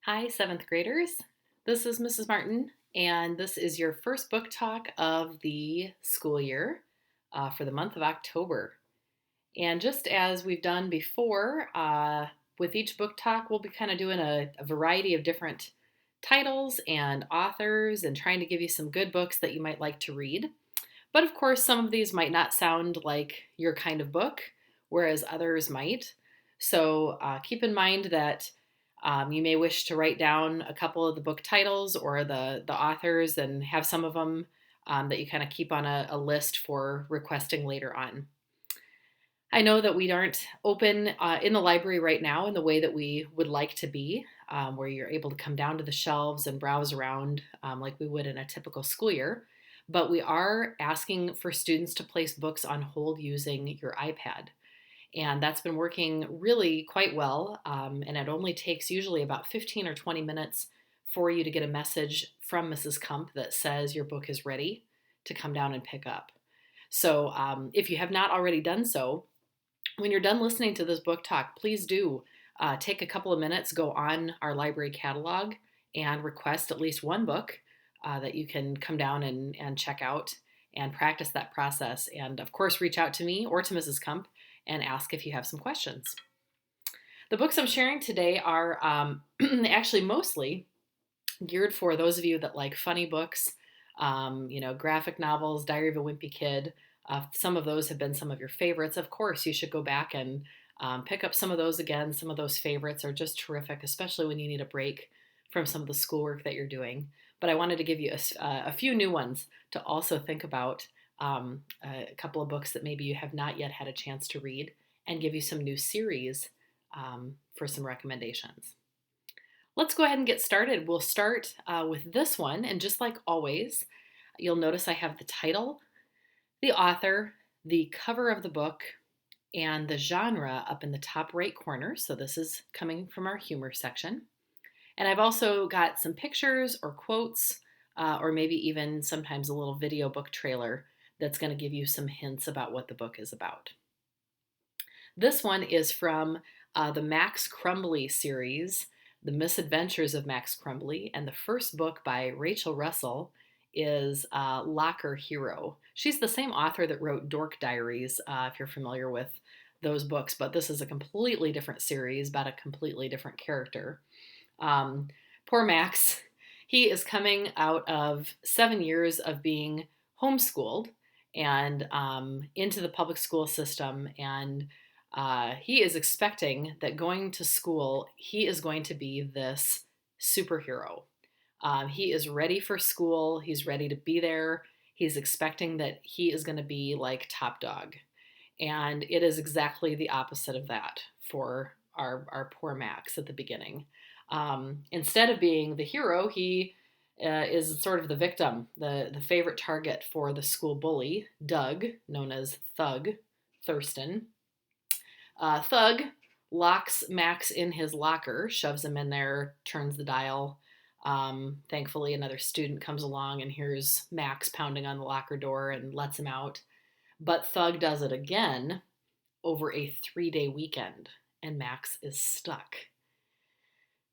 Hi, seventh graders. This is Mrs. Martin, and this is your first book talk of the school year for the month of October. And just as we've done before, with each book talk, we'll be kind of doing a variety of different titles and authors and trying to give you some good books that you might like to read. But of course, some of these might not sound like your kind of book, whereas others might. So keep in mind that you may wish to write down a couple of the book titles or the authors and have some of them that you kind of keep on a list for requesting later on. I know that we aren't open in the library right now in the way that we would like to be, where you're able to come down to the shelves and browse around like we would in a typical school year. But we are asking for students to place books on hold using your iPad. And that's been working really quite well. And it only takes usually about 15 or 20 minutes for you to get a message from Mrs. Kump that says your book is ready to come down and pick up. So if you have not already done so, when you're done listening to this book talk, please do take a couple of minutes, go on our library catalog, and request at least one book that you can come down and check out and practice that process. And of course, reach out to me or to Mrs. Kump and ask if you have some questions. The books I'm sharing today are actually mostly geared for those of you that like funny books, graphic novels, Diary of a Wimpy Kid. Some of those have been some of your favorites. Of course, you should go back and pick up some of those again. Some of those favorites are just terrific, especially when you need a break from some of the schoolwork that you're doing. But I wanted to give you a few new ones to also think about, a couple of books that maybe you have not yet had a chance to read, and give you some new series for some recommendations. Let's go ahead and get started. We'll start with this one, and just like always, you'll notice I have the title, the author, the cover of the book, and the genre up in the top right corner. So this is coming from our humor section. And I've also got some pictures or quotes, or maybe even sometimes a little video book trailer that's going to give you some hints about what the book is about. This one is from the Max Crumbly series, The Misadventures of Max Crumbly, and the first book by Rachel Russell is Locker Hero. She's the same author that wrote Dork Diaries, if you're familiar with those books, but this is a completely different series about a completely different character. Poor Max, he is coming out of 7 years of being homeschooled and into the public school system, and he is expecting that going to school, he is going to be this superhero. He is ready for school. He's ready to be there. He's expecting that he is going to be like top dog. And it is exactly the opposite of that for our poor Max at the beginning. Instead of being the hero, he is sort of the victim, the favorite target for the school bully, Doug, known as Thug, Thurston. Thug locks Max in his locker, shoves him in there, turns the dial. Thankfully, another student comes along and hears Max pounding on the locker door and lets him out. But Thug does it again over a 3-day weekend, and Max is stuck.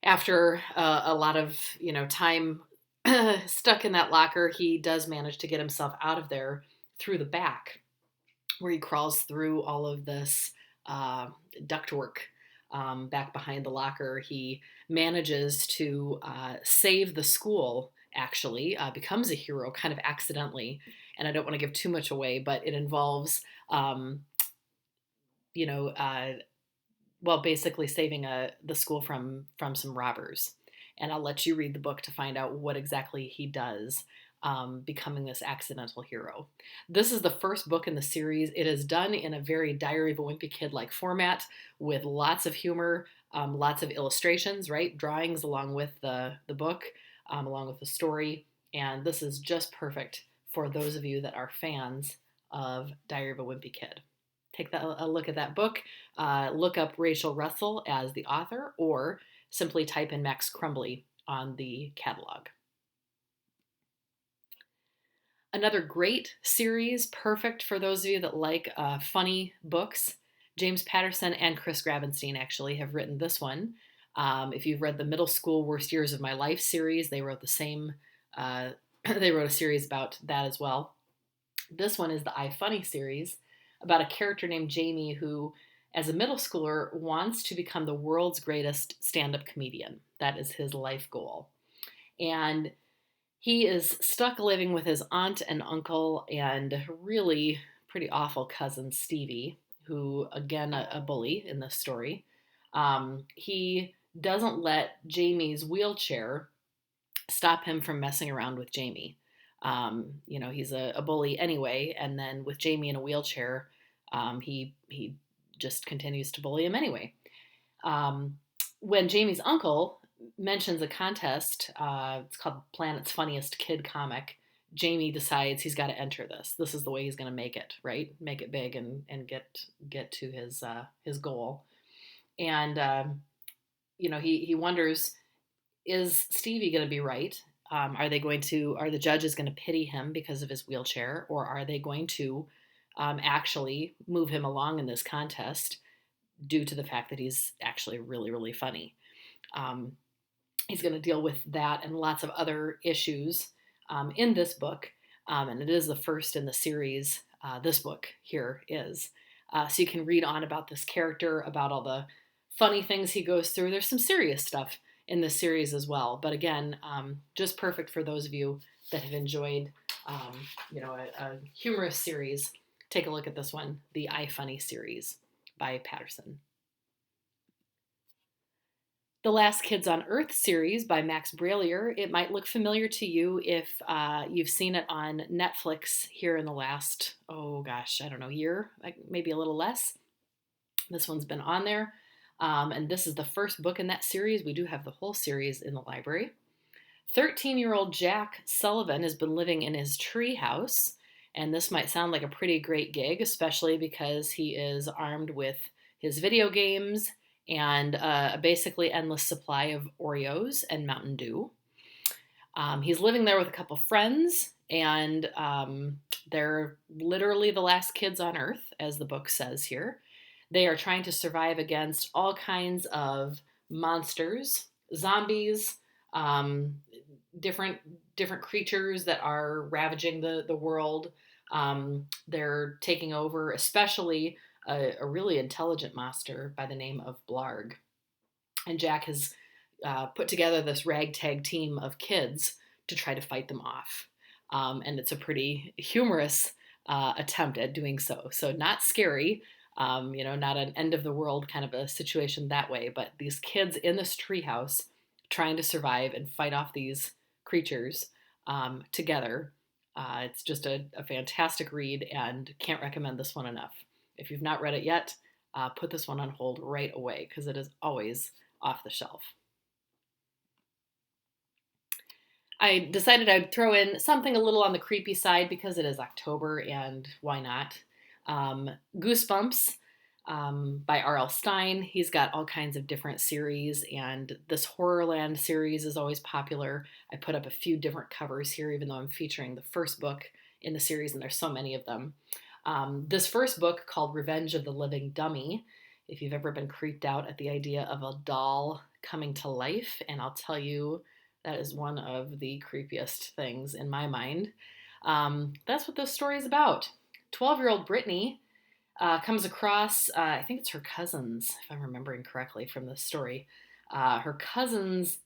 After a lot of time stuck in that locker, he does manage to get himself out of there through the back, where he crawls through all of this ductwork back behind the locker. He manages to save the school, actually, becomes a hero kind of accidentally. And I don't want to give too much away, but it involves, basically saving the school from some robbers. And I'll let you read the book to find out what exactly he does, becoming this accidental hero. This is the first book in the series. It is done in a very Diary of a Wimpy Kid-like format with lots of humor, lots of illustrations, right? Drawings along with the book, along with the story. And this is just perfect for those of you that are fans of Diary of a Wimpy Kid. Take a look at that book. Look up Rachel Russell as the author, or simply type in Max Crumbly on the catalog. Another great series, perfect for those of you that like funny books. James Patterson and Chris Gravenstein actually have written this one. If you've read the Middle School Worst Years of My Life series, they wrote the same. Uh, they wrote a series about that as well. This one is the iFunny series about a character named Jamie who, as a middle schooler, wants to become the world's greatest stand-up comedian. That is his life goal, and he is stuck living with his aunt and uncle and really pretty awful cousin Stevie, who, again, a bully in this story. He doesn't let Jamie's wheelchair stop him from messing around with Jamie. He's a bully anyway, and then with Jamie in a wheelchair, he just continues to bully him anyway. Um, when Jamie's uncle mentions a contest, it's called Planet's Funniest Kid Comic. Jamie decides he's got to enter this. This is the way he's going to make it, right? Make it big and get to his goal. And he wonders, is Stevie going to be right? Are the judges going to pity him because of his wheelchair, or are they going to actually move him along in this contest due to the fact that he's actually really, really funny? Um, he's going to deal with that and lots of other issues in this book, and it is the first in the series. This book here is. So you can read on about this character, about all the funny things he goes through. There's some serious stuff in this series as well, but again, just perfect for those of you that have enjoyed, a humorous series. Take a look at this one, the iFunny series by Patterson. The Last Kids on Earth series by Max Brallier. It might look familiar to you if you've seen it on Netflix here in the last, year, maybe a little less. This one's been on there. And this is the first book in that series. We do have the whole series in the library. 13-year-old Jack Sullivan has been living in his tree house. And this might sound like a pretty great gig, especially because he is armed with his video games and a basically endless supply of Oreos and Mountain Dew. He's living there with a couple friends, and they're literally the last kids on Earth, as the book says here. They are trying to survive against all kinds of monsters, zombies, different creatures that are ravaging the world. They're taking over, especially a really intelligent monster by the name of Blarg. And Jack has put together this ragtag team of kids to try to fight them off. And it's a pretty humorous attempt at doing so. So not scary, not an end of the world kind of a situation that way, but these kids in this treehouse trying to survive and fight off these creatures together. It's just a fantastic read, and can't recommend this one enough. If you've not read it yet, put this one on hold right away because it is always off the shelf. I decided I'd throw in something a little on the creepy side because it is October, and why not? Goosebumps by R.L. Stine. He's got all kinds of different series, and this Horrorland series is always popular. I put up a few different covers here, even though I'm featuring the first book in the series, and there's so many of them. This first book, called Revenge of the Living Dummy, if you've ever been creeped out at the idea of a doll coming to life, and I'll tell you, that is one of the creepiest things in my mind. That's what this story is about. 12-year-old Brittany comes across, I think it's her cousins, if I'm remembering correctly from this story, her cousin's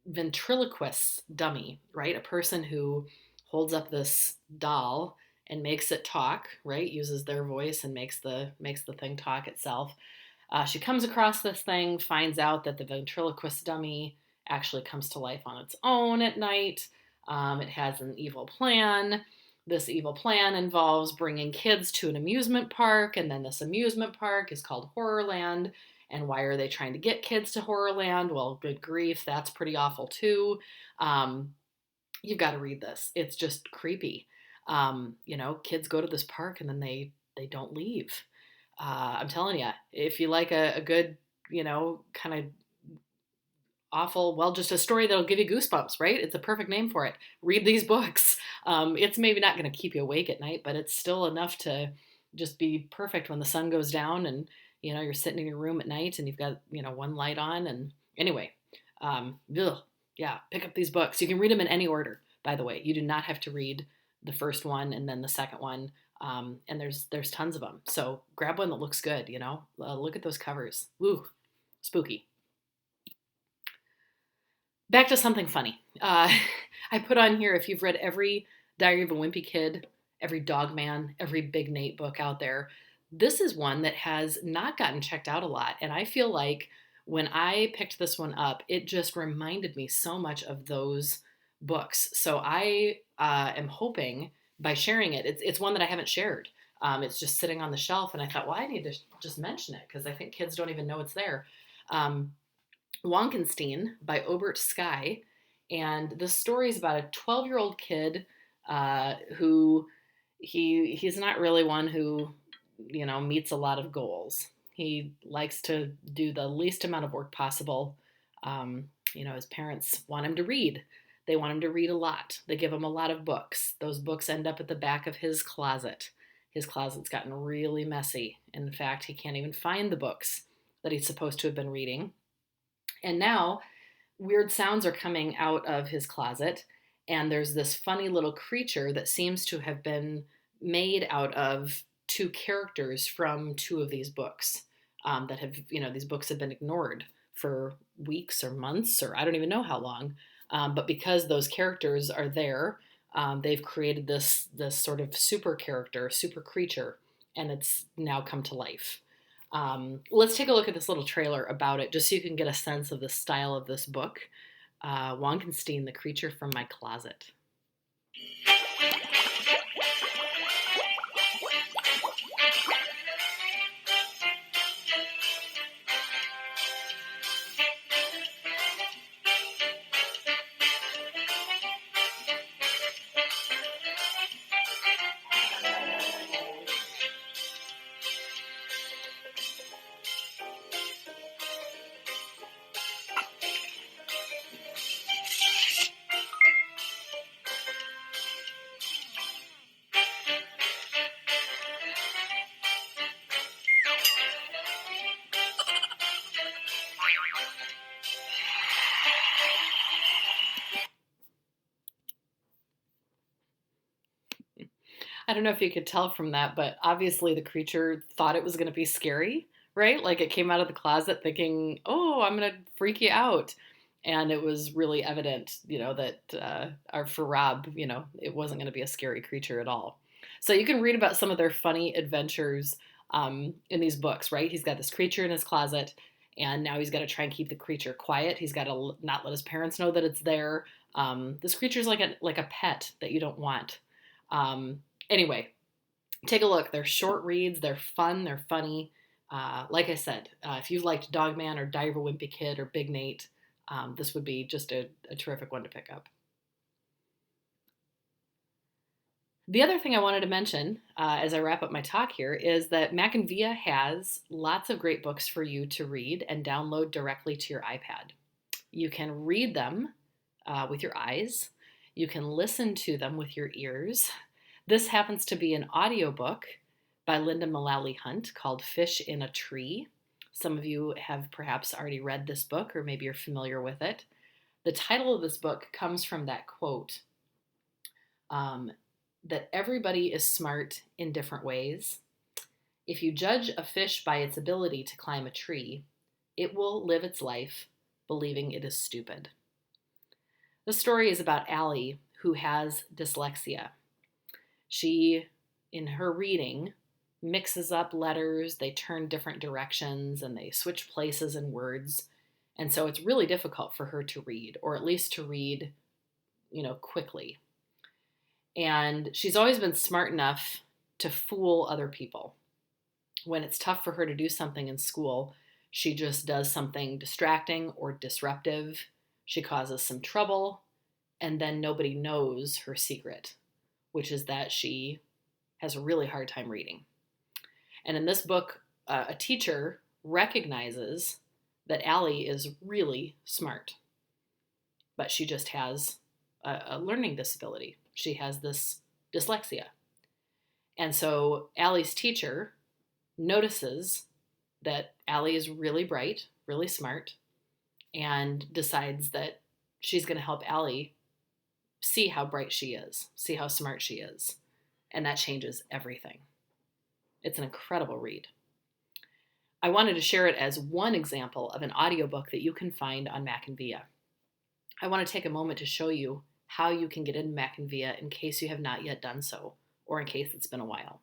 ventriloquist dummy, right? A person who holds up this doll and makes it talk, right? Uses their voice and makes the thing talk itself. She comes across this thing, finds out that the ventriloquist dummy actually comes to life on its own at night. It has an evil plan. This evil plan involves bringing kids to an amusement park, and then this amusement park is called Horrorland. And why are they trying to get kids to Horrorland? Well, good grief, that's pretty awful too. You've got to read this. It's just creepy. Kids go to this park and then they don't leave. I'm telling you, if you like a good, kind of awful, well, just a story that'll give you goosebumps, right? It's a perfect name for it. Read these books. It's maybe not going to keep you awake at night, but it's still enough to just be perfect when the sun goes down and, you're sitting in your room at night and you've got, one light on and Anyway, yeah, pick up these books. You can read them in any order, by the way. You do not have to read the first one and then the second one. And there's tons of them. So grab one that looks good. Look at those covers. Woo, spooky. Back to something funny. I put on here, if you've read every Diary of a Wimpy Kid, every Dog Man, every Big Nate book out there, this is one that has not gotten checked out a lot. And I feel like when I picked this one up, it just reminded me so much of those books. So I am hoping by sharing it, it's one that I haven't shared. It's just sitting on the shelf, and I thought, well, I need to just mention it because I think kids don't even know it's there. Um, Wonkenstein by Obert Sky. And the story is about a 12-year-old kid who he's not really one who, meets a lot of goals. He likes to do the least amount of work possible. His parents want him to read. They want him to read a lot. They give him a lot of books. Those books end up at the back of his closet. His closet's gotten really messy. In fact, he can't even find the books that he's supposed to have been reading. And now weird sounds are coming out of his closet, and there's this funny little creature that seems to have been made out of two characters from two of these books that have, these books have been ignored for weeks or months, or I don't even know how long. But because those characters are there, they've created this sort of super character, super creature, and it's now come to life. Let's take a look at this little trailer about it, just so you can get a sense of the style of this book. Wonkenstein, The Creature from My Closet. I don't know if you could tell from that, but obviously the creature thought it was going to be scary, right? Like it came out of the closet thinking, "Oh, I'm going to freak you out." And it was really evident, that for Rob, it wasn't going to be a scary creature at all. So you can read about some of their funny adventures in these books, right? He's got this creature in his closet, and now he's got to try and keep the creature quiet. He's got to not let his parents know that it's there. This creature's like a pet that you don't want. Anyway, take a look. They're short reads. They're fun. They're funny. Like I said, if you've liked Dogman or Diary of a Wimpy Kid or Big Nate, this would be just a terrific one to pick up. The other thing I wanted to mention as I wrap up my talk here is that Mackenvia has lots of great books for you to read and download directly to your iPad. You can read them with your eyes. You can listen to them with your ears. This happens to be an audiobook by Linda Mullally Hunt called Fish in a Tree. Some of you have perhaps already read this book, or maybe you're familiar with it. The title of this book comes from that quote that everybody is smart in different ways. If you judge a fish by its ability to climb a tree, it will live its life believing it is stupid. The story is about Allie, who has dyslexia. She, in her reading, mixes up letters, they turn different directions, and they switch places in words. And so it's really difficult for her to read, or at least to read, quickly. And she's always been smart enough to fool other people. When it's tough for her to do something in school, she just does something distracting or disruptive. She causes some trouble, and then nobody knows her secret, which is that she has a really hard time reading. And in this book, a teacher recognizes that Allie is really smart, but she just has a learning disability. She has this dyslexia. And so Allie's teacher notices that Allie is really bright, really smart, and decides that she's going to help Allie see how bright she is, see how smart she is. And that changes everything. It's an incredible read. I wanted to share it as one example of an audiobook that you can find on Mac and Via. I want to take a moment to show you how you can get into Mac and Via in case you have not yet done so, or in case it's been a while.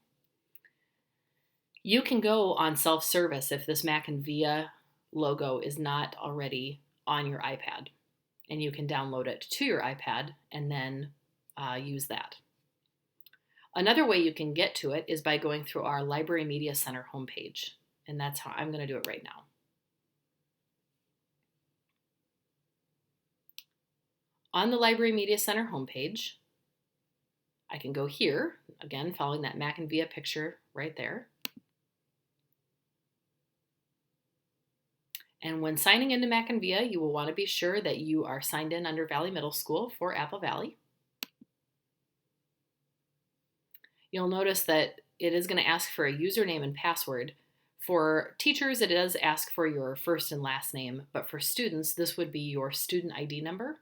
You can go on self-service if this Mac and Via logo is not already on your iPad, and you can download it to your iPad and then use that. Another way you can get to it is by going through our Library Media Center homepage, and that's how I'm going to do it right now. On the Library Media Center homepage, I can go here, again, following that Mac and Via picture right there. And when signing into Mac and Via, you will want to be sure that you are signed in under Valley Middle School for Apple Valley. You'll notice that it is going to ask for a username and password. For teachers, it does ask for your first and last name, but for students, this would be your student ID number.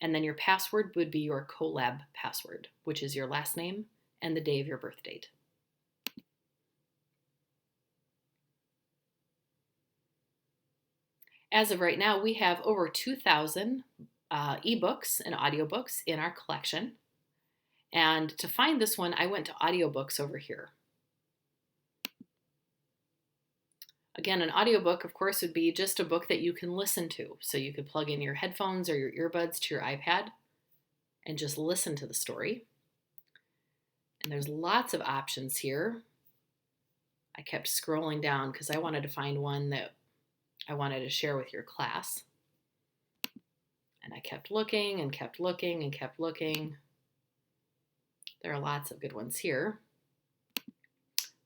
And then your password would be your CoLab password, which is your last name and the day of your birth date. As of right now, we have over 2,000 ebooks and audiobooks in our collection. And to find this one, I went to audiobooks over here. Again, an audiobook, of course, would be just a book that you can listen to. So you could plug in your headphones or your earbuds to your iPad and just listen to the story. And there's lots of options here. I kept scrolling down because I wanted to find one that I wanted to share with your class. And I kept looking and kept looking and kept looking. There are lots of good ones here.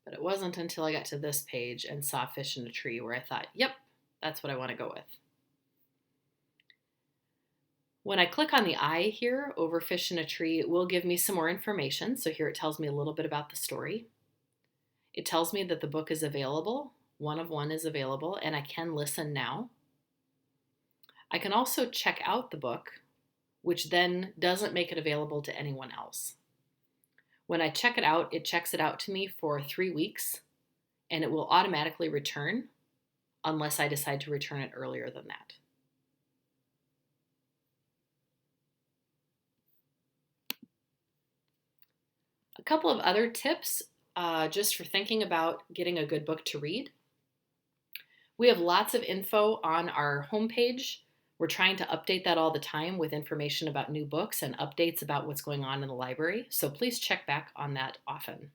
But it wasn't until I got to this page and saw Fish in a Tree where I thought, yep, that's what I want to go with. When I click on the I here over Fish in a Tree, it will give me some more information. So here it tells me a little bit about the story. It tells me that the book is available. One of one is available, and I can listen now. I can also check out the book, which then doesn't make it available to anyone else. When I check it out, it checks it out to me for 3 weeks, and it will automatically return unless I decide to return it earlier than that. A couple of other tips just for thinking about getting a good book to read. We have lots of info on our homepage. We're trying to update that all the time with information about new books and updates about what's going on in the library, so please check back on that often.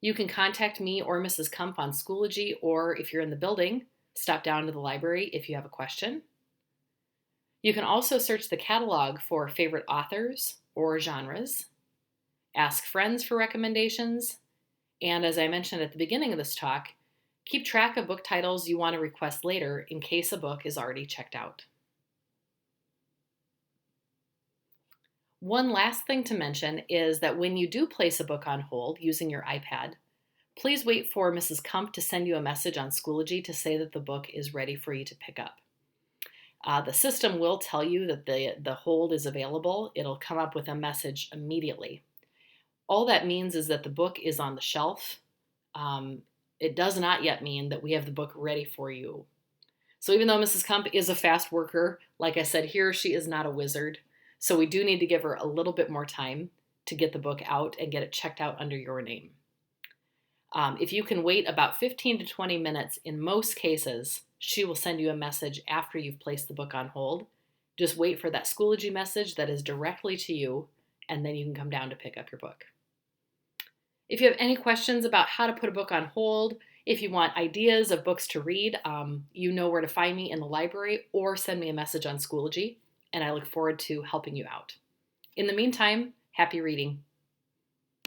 You can contact me or Mrs. Kump on Schoology, or if you're in the building, stop down to the library if you have a question. You can also search the catalog for favorite authors or genres, ask friends for recommendations, and as I mentioned at the beginning of this talk, keep track of book titles you want to request later in case a book is already checked out. One last thing to mention is that when you do place a book on hold using your iPad, please wait for Mrs. Kump to send you a message on Schoology to say that the book is ready for you to pick up. The system will tell you that the hold is available. It'll come up with a message immediately. All that means is that the book is on the shelf. It does not yet mean that we have the book ready for you. So even though Mrs. Kump is a fast worker, like I said here, she is not a wizard. So we do need to give her a little bit more time to get the book out and get it checked out under your name. If you can wait about 15 to 20 minutes, in most cases, she will send you a message after you've placed the book on hold. Just wait for that Schoology message that is directly to you, and then you can come down to pick up your book. If you have any questions about how to put a book on hold, if you want ideas of books to read, you know where to find me in the library, or send me a message on Schoology, and I look forward to helping you out. In the meantime, happy reading.